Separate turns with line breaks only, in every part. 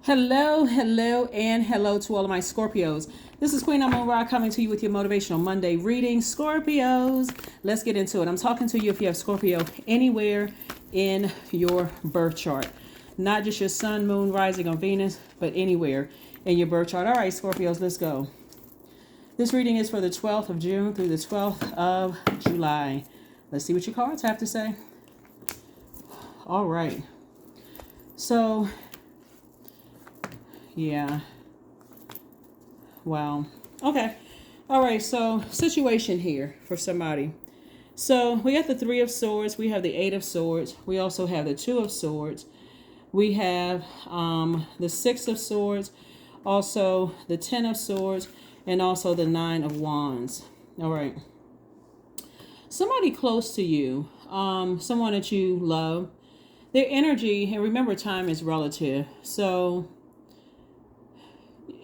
Hello, hello, and hello to all of my Scorpios. This is Queen Amun Ra coming to you with your Motivational Monday reading. Scorpios, let's get into it. I'm talking to you if you have Scorpio anywhere in your birth chart. Not just your sun, moon, rising on Venus, but anywhere in your birth chart. All right, Scorpios, let's go. This reading is for the 12th of June through the 12th of July. Let's see what your cards have to say. All right. So, yeah. Wow. Okay. All right. So situation here for somebody. So we have the Three of Swords. We have the Eight of Swords. We also have the Two of Swords. We have the Six of Swords. Also the Ten of Swords. And also the Nine of Wands. All right. Somebody close to you. Someone that you love. Their energy, and remember time is relative. So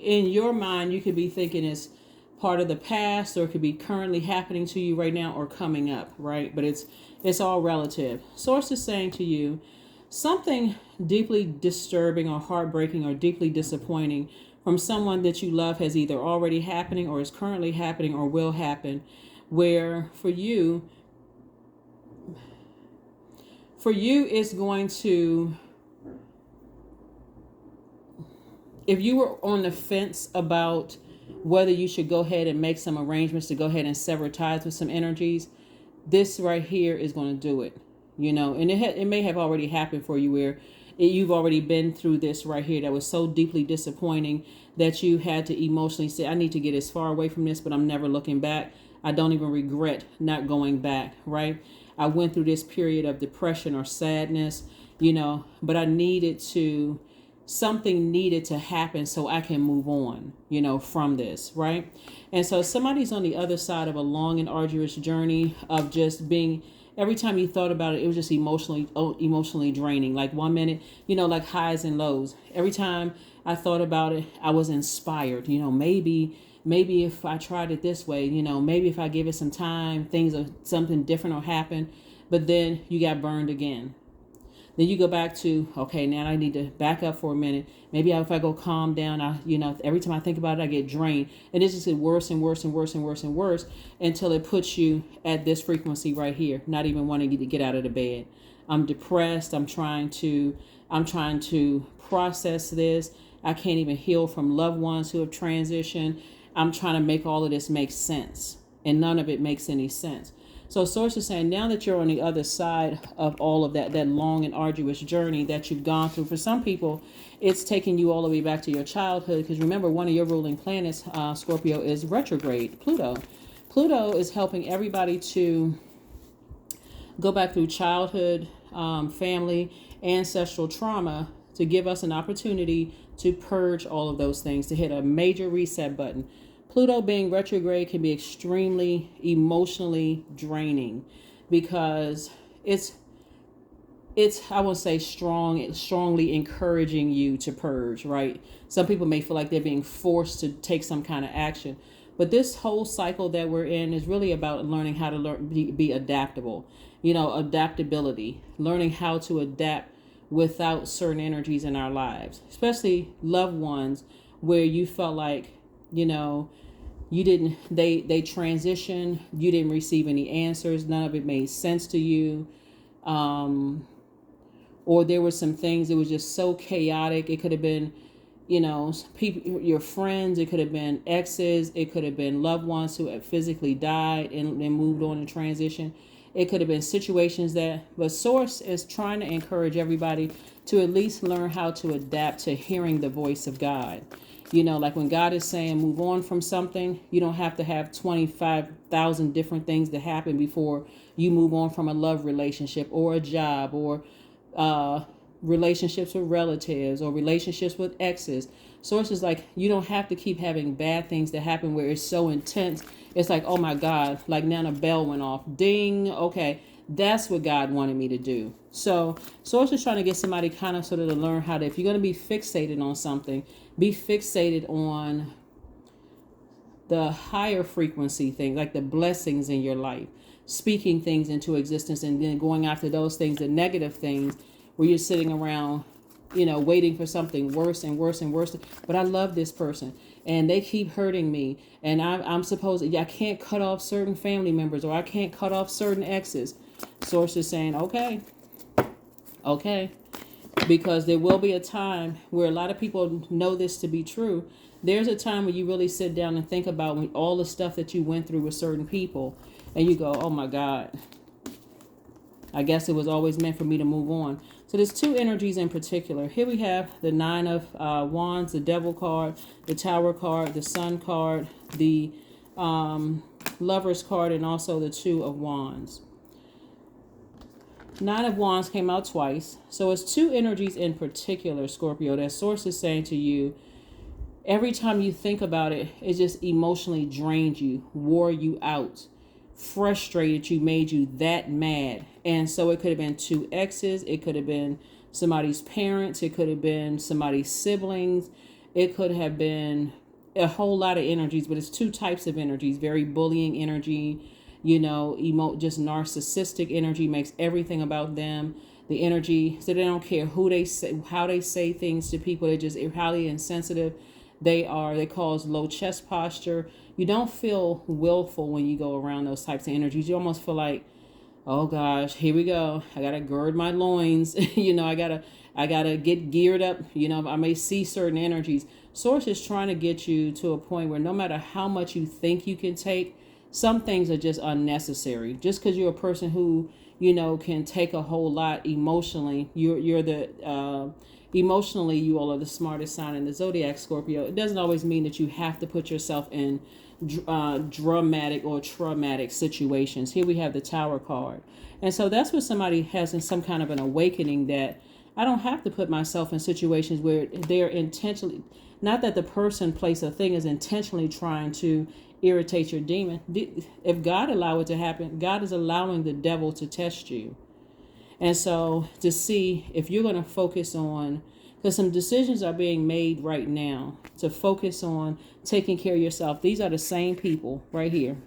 in your mind, you could be thinking it's part of the past, or it could be currently happening to you right now or coming up, right? But it's all relative. Source is saying to you, something deeply disturbing or heartbreaking or deeply disappointing from someone that you love has either already happening or is currently happening or will happen, where for you it's going to, if you were on the fence about whether you should go ahead and make some arrangements to go ahead and sever ties with some energies, this right here is going to do it, and it may have already happened for you where you've already been through this right here that was so deeply disappointing that you had to emotionally say, I need to get as far away from this, but I'm never looking back. I don't even regret not going back, right? I went through this period of depression or sadness, but something needed to happen so I can move on, from this, right? And so somebody's on the other side of a long and arduous journey of just being, every time you thought about it, it was just emotionally draining. Like 1 minute, like highs and lows. Every time I thought about it, I was inspired, maybe if I tried it this way, maybe if I give it some time, something different will happen. But then you got burned again. Then you go back to, okay, now I need to back up for a minute. Maybe if I go calm down, every time I think about it, I get drained. And it just gets worse and worse and worse and worse and worse until it puts you at this frequency right here, not even wanting you to get out of the bed. I'm depressed. I'm trying to process this. I can't even heal from loved ones who have transitioned. I'm trying to make all of this make sense, and none of it makes any sense. So source is saying, now that you're on the other side of all of that long and arduous journey that you've gone through, for some people, it's taking you all the way back to your childhood. Because remember, one of your ruling planets, Scorpio, is retrograde, Pluto. Pluto is helping everybody to go back through childhood, family, ancestral trauma, to give us an opportunity to purge all of those things, to hit a major reset button. Pluto being retrograde can be extremely emotionally draining because it's I won't say strongly encouraging you to purge, right? Some people may feel like they're being forced to take some kind of action. But this whole cycle that we're in is really about learning how to be adaptable, adaptability, learning how to adapt without certain energies in our lives, especially loved ones where you felt like, you didn't, they transitioned, you didn't receive any answers, none of it made sense to you, or there were some things, it was just so chaotic. It could have been, people, your friends, it could have been exes, it could have been loved ones who had physically died and moved on and transition. It could have been situations but Source is trying to encourage everybody to at least learn how to adapt to hearing the voice of God. Like when God is saying move on from something, you don't have to have 25,000 different things that happen before you move on from a love relationship or a job or relationships with relatives or relationships with exes. Source is like, you don't have to keep having bad things that happen where it's so intense. It's like, oh my God, like now a bell went off. Ding. Okay. That's what God wanted me to do. So Source is trying to get somebody kind of sort of to learn how to, if you're going to be fixated on something, be fixated on the higher frequency thing, like the blessings in your life, speaking things into existence and then going after those things, the negative things where you're sitting around waiting for something worse and worse and worse. But I love this person and they keep hurting me. And I'm supposed I can't cut off certain family members, or I can't cut off certain exes. Source is saying, okay. Because there will be a time where a lot of people know this to be true. There's a time when you really sit down and think about all the stuff that you went through with certain people. And you go, oh my God, I guess it was always meant for me to move on. So there's two energies in particular. Here we have the Nine of Wands, the Devil card, the Tower card, the Sun card, the Lovers card, and also the Two of Wands. Nine of Wands came out twice. So it's two energies in particular, Scorpio, that Source is saying to you, every time you think about it, it just emotionally drained you, wore you out, frustrated you, made you that mad. And so it could have been two exes, it could have been somebody's parents, it could have been somebody's siblings, it could have been a whole lot of energies, but it's two types of energies. Very bullying energy, just narcissistic energy, makes everything about them. The energy, so they don't care who they say, how they say things to people. They're just highly insensitive. They cause low chest posture. You don't feel willful when you go around those types of energies. You almost feel like, oh gosh, here we go. I gotta gird my loins. I gotta get geared up. I may see certain energies. Source is trying to get you to a point where no matter how much you think you can take, some things are just unnecessary. Just because you're a person who, can take a whole lot emotionally, emotionally, you all are the smartest sign in the Zodiac, Scorpio. It doesn't always mean that you have to put yourself in dramatic or traumatic situations. Here we have the Tower card. And so that's what somebody has in some kind of an awakening, that I don't have to put myself in situations where they're intentionally, not that the person, place, or thing is intentionally trying to irritate your demon. If God allow it to happen, God is allowing the devil to test you. And so to see if you're going to focus on, because some decisions are being made right now to focus on taking care of yourself. These are the same people right here.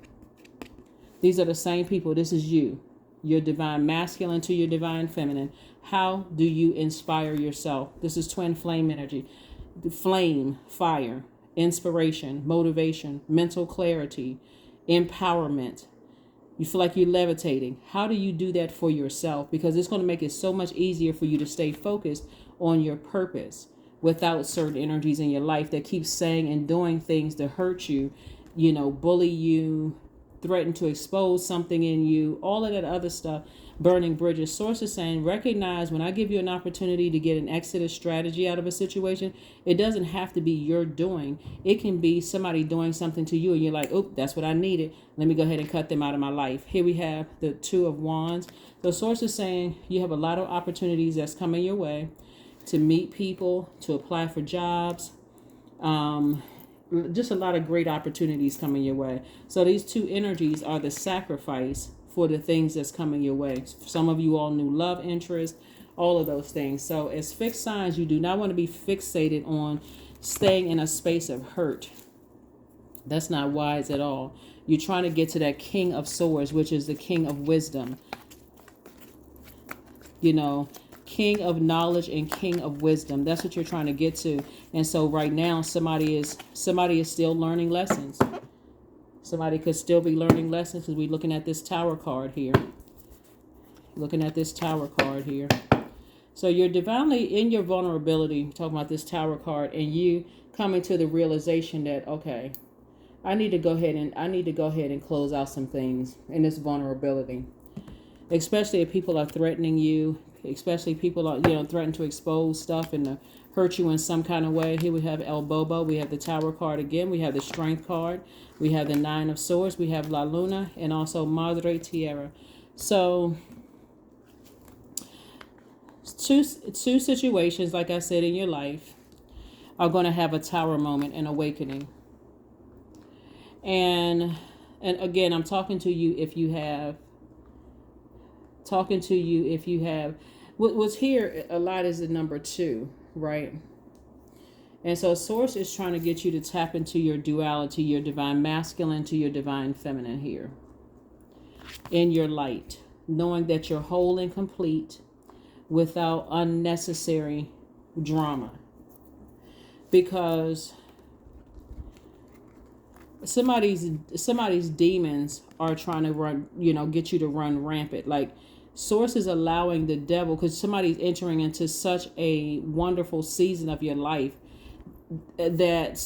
These are the same people. This is you, your divine masculine to your divine feminine. How do you inspire yourself? This is twin flame energy. The flame, fire, inspiration, motivation, mental clarity, empowerment. You feel like you're levitating. How do you do that for yourself? Because it's going to make it so much easier for you to stay focused on your purpose without certain energies in your life that keep saying and doing things to hurt you, bully you, threaten to expose something in you, all of that other stuff, burning bridges. Source is saying, recognize when I give you an opportunity to get an exodus strategy out of a situation, it doesn't have to be your doing. It can be somebody doing something to you and you're like, oh, that's what I needed. Let me go ahead and cut them out of my life. Here we have the Two of Wands. The Source is saying you have a lot of opportunities that's coming your way to meet people, to apply for jobs, just a lot of great opportunities coming your way. So these two energies are the sacrifice for the things that's coming your way. Some of you all new love interest, all of those things. So as fixed signs, you do not want to be fixated on staying in a space of hurt. That's not wise at all. You're trying to get to that King of Swords, which is the King of Wisdom. King of knowledge and King of wisdom. That's what you're trying to get to. And so right now, somebody is still learning lessons. Somebody could still be learning lessons because we're looking at this Tower card here. So you're divinely in your vulnerability, talking about this Tower card, and you coming to the realization that, okay, I need to go ahead and close out some things in this vulnerability. Especially if people are threatening you, especially people are, threatening to expose stuff and to hurt you in some kind of way. Here we have El Bobo. We have the Tower card again. We have the Strength card. We have the Nine of Swords. We have La Luna and also Madre Tierra. So two situations, like I said, in your life are going to have a Tower moment, an awakening. And again, I'm talking to you if you have what's here a lot is the number 2, right? And so Source is trying to get you to tap into your duality, your divine masculine to your divine feminine here in your light, knowing that you're whole and complete without unnecessary drama, because somebody's demons are trying to run, get you to run rampant. Like, source is allowing the devil, because somebody's entering into such a wonderful season of your life that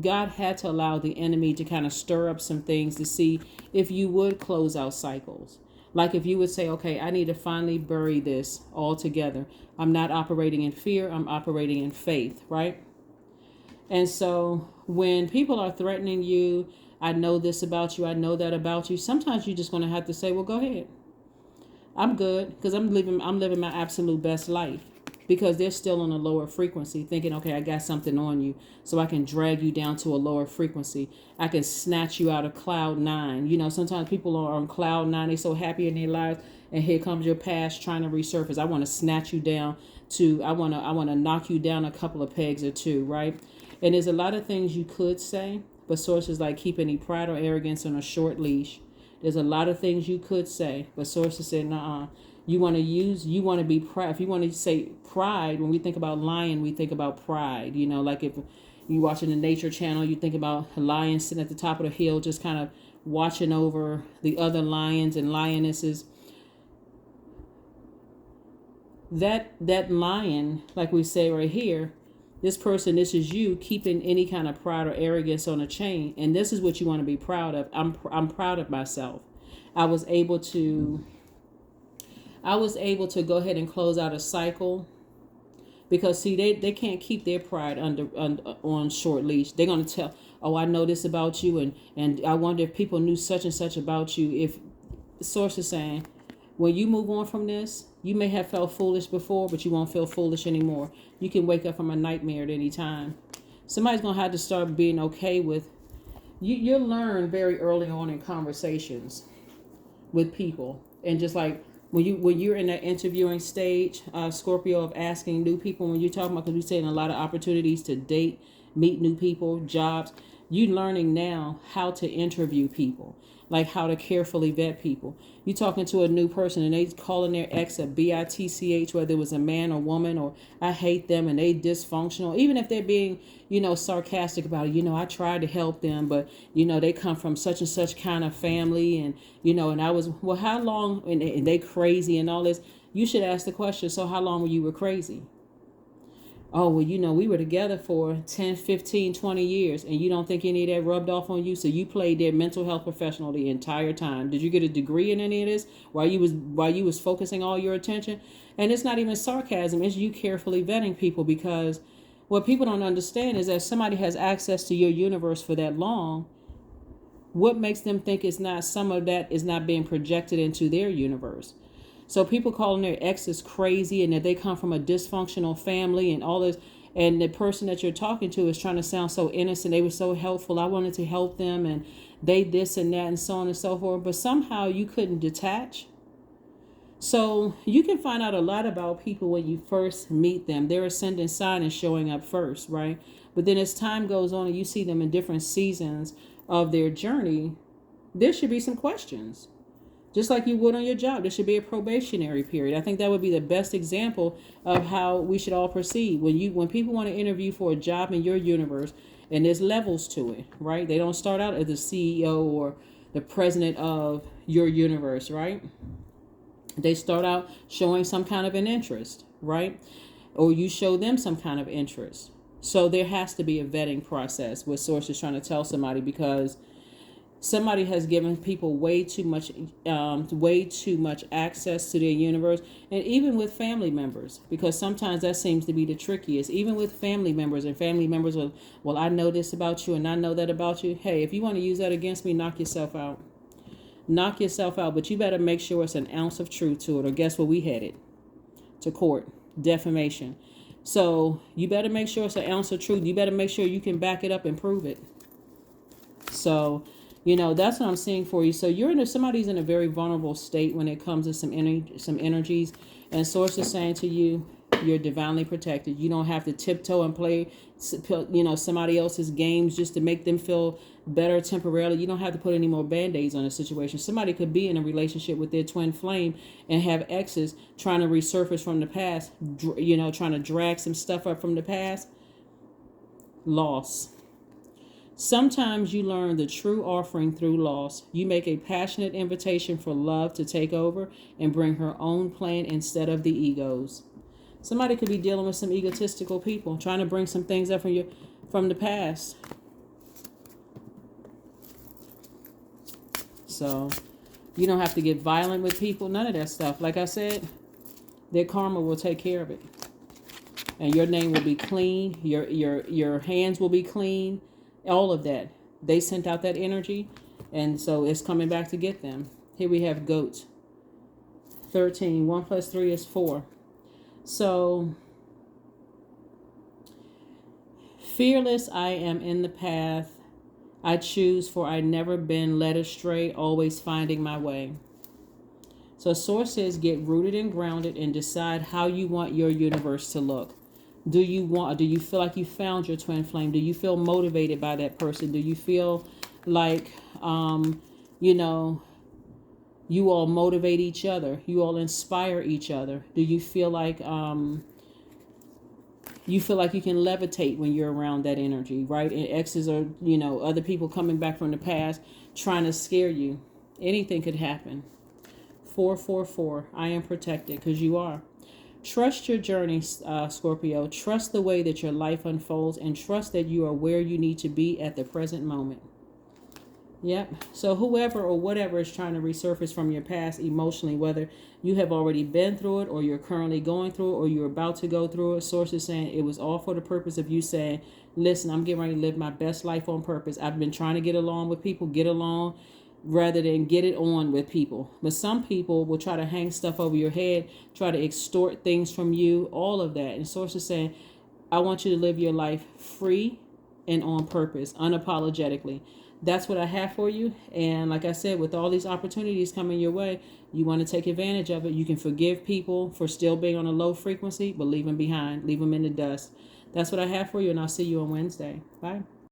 God had to allow the enemy to kind of stir up some things to see if you would close out cycles. Like if you would say, okay, I need to finally bury this altogether. I'm not operating in fear, I'm operating in faith, right? And so when people are threatening you, I know this about you, I know that about you, sometimes you're just going to have to say, well, go ahead. I'm good, because I'm living my absolute best life. Because they're still on a lower frequency, thinking, okay, I got something on you, so I can drag you down to a lower frequency. I can snatch you out of cloud 9. Sometimes people are on cloud 9, they're so happy in their lives, and here comes your past trying to resurface. I want to snatch you down I want to knock you down a couple of pegs or two, right? And there's a lot of things you could say, but Source is like, keep any pride or arrogance on a short leash. There's a lot of things you could say, but Source is saying, nah. You want to be proud. If you want to say pride, when we think about lion, we think about pride. Like if you're watching the Nature Channel, you think about a lion sitting at the top of the hill, just kind of watching over the other lions and lionesses. That lion, like we say right here, this is you keeping any kind of pride or arrogance on a chain. And this is what you want to be proud of. I'm proud of myself. I was able to go ahead and close out a cycle, because see, they can't keep their pride on short leash. They're going to tell, oh, I know this about you, and I wonder if people knew such and such about you. If Source is saying, when you move on from this, you may have felt foolish before, but you won't feel foolish anymore. You can wake up from a nightmare at any time. Somebody's going to have to start being okay with you. You'll learn very early on in conversations with people, and just like when you're in that interviewing stage, Scorpio, of asking new people, when you're talking about, because we're saying a lot of opportunities to date, meet new people, jobs, you're learning now how to interview people, like how to carefully vet people. You're talking to a new person and they calling their ex a bitch, whether it was a man or woman, or I hate them and they dysfunctional, even if they're being, sarcastic about it. I tried to help them, but, they come from such and such kind of family, and, and I was, well, how long, and they crazy and all this. You should ask the question, so how long were you crazy? Oh, well, we were together for 10, 15, 20 years, and you don't think any of that rubbed off on you? So you played their mental health professional the entire time. Did you get a degree in any of this while you was focusing all your attention? And it's not even sarcasm. It's you carefully vetting people, because what people don't understand is that somebody has access to your universe for that long. What makes them think some of that is not being projected into their universe? So people calling their exes crazy and that they come from a dysfunctional family and all this, and the person that you're talking to is trying to sound so innocent. They were so helpful. I wanted to help them, and they this and that and so on and so forth. But somehow you couldn't detach. So you can find out a lot about people when you first meet them. Their ascendant sign is showing up first, right? But then as time goes on and you see them in different seasons of their journey, there should be some questions. Just like you would on your job, there should be a probationary period. I think that would be the best example of how we should all proceed. When people want to interview for a job in your universe, and there's levels to it, right? They don't start out as the CEO or the president of your universe, right? They start out showing some kind of an interest, right? Or you show them some kind of interest. So there has to be a vetting process, what Source is trying to tell somebody, because somebody has given people way too much access to their universe, and even with family members, because sometimes that seems to be the trickiest. Even with family members, and family members will, well, I know this about you and I know that about you. Hey, if you want to use that against me, knock yourself out. Knock yourself out, but you better make sure it's an ounce of truth to it, or guess where we headed? To court, defamation. So you better make sure it's an ounce of truth. You better make sure you can back it up and prove it. So that's what I'm seeing for you. So somebody's in a very vulnerable state when it comes to some energies, and Source is saying to you, You're divinely protected. You don't have to tiptoe and play, somebody else's games just to make them feel better temporarily. You don't have to put any more band-aids on a situation. Somebody could be in a relationship with their twin flame and have exes trying to resurface from the past, trying to drag some stuff up from the past. Loss. Sometimes you learn the true offering through loss. You make a passionate invitation for love to take over and bring her own plan instead of the ego's. Somebody could be dealing with some egotistical people, trying to bring some things up from the past. So you don't have to get violent with people, none of that stuff. Like I said, their karma will take care of it. And your name will be clean, your hands will be clean. All of that. They sent out that energy, and so it's coming back to get them. Here we have goat. 13. 1 plus 3 is 4. So, fearless, I am in the path I choose, for I never been led astray, always finding my way. So Source says get rooted and grounded and decide how you want your universe to look. Do you feel like you found your twin flame? Do you feel motivated by that person? Do you feel like, you all motivate each other? You all inspire each other? Do you feel like, you can levitate when you're around that energy, right? And exes are, other people coming back from the past trying to scare you. Anything could happen. 444. I am protected, because you are. Trust your journey, Scorpio. Trust the way that your life unfolds, and trust that you are where you need to be at the present moment. Yep. So whoever or whatever is trying to resurface from your past emotionally, whether you have already been through it or you're currently going through it or you're about to go through it, Source is saying it was all for the purpose of you saying, listen, I'm getting ready to live my best life on purpose. I've been trying to get along with people, get along, rather than get it on with people. But some people will try to hang stuff over your head, try to extort things from you, all of that. And Source is saying, I want you to live your life free and on purpose, unapologetically. That's what I have for you. And like I said, with all these opportunities coming your way, you want to take advantage of it. You can forgive people for still being on a low frequency, but leave them behind, leave them in the dust. That's what I have for you, and I'll see you on Wednesday. Bye.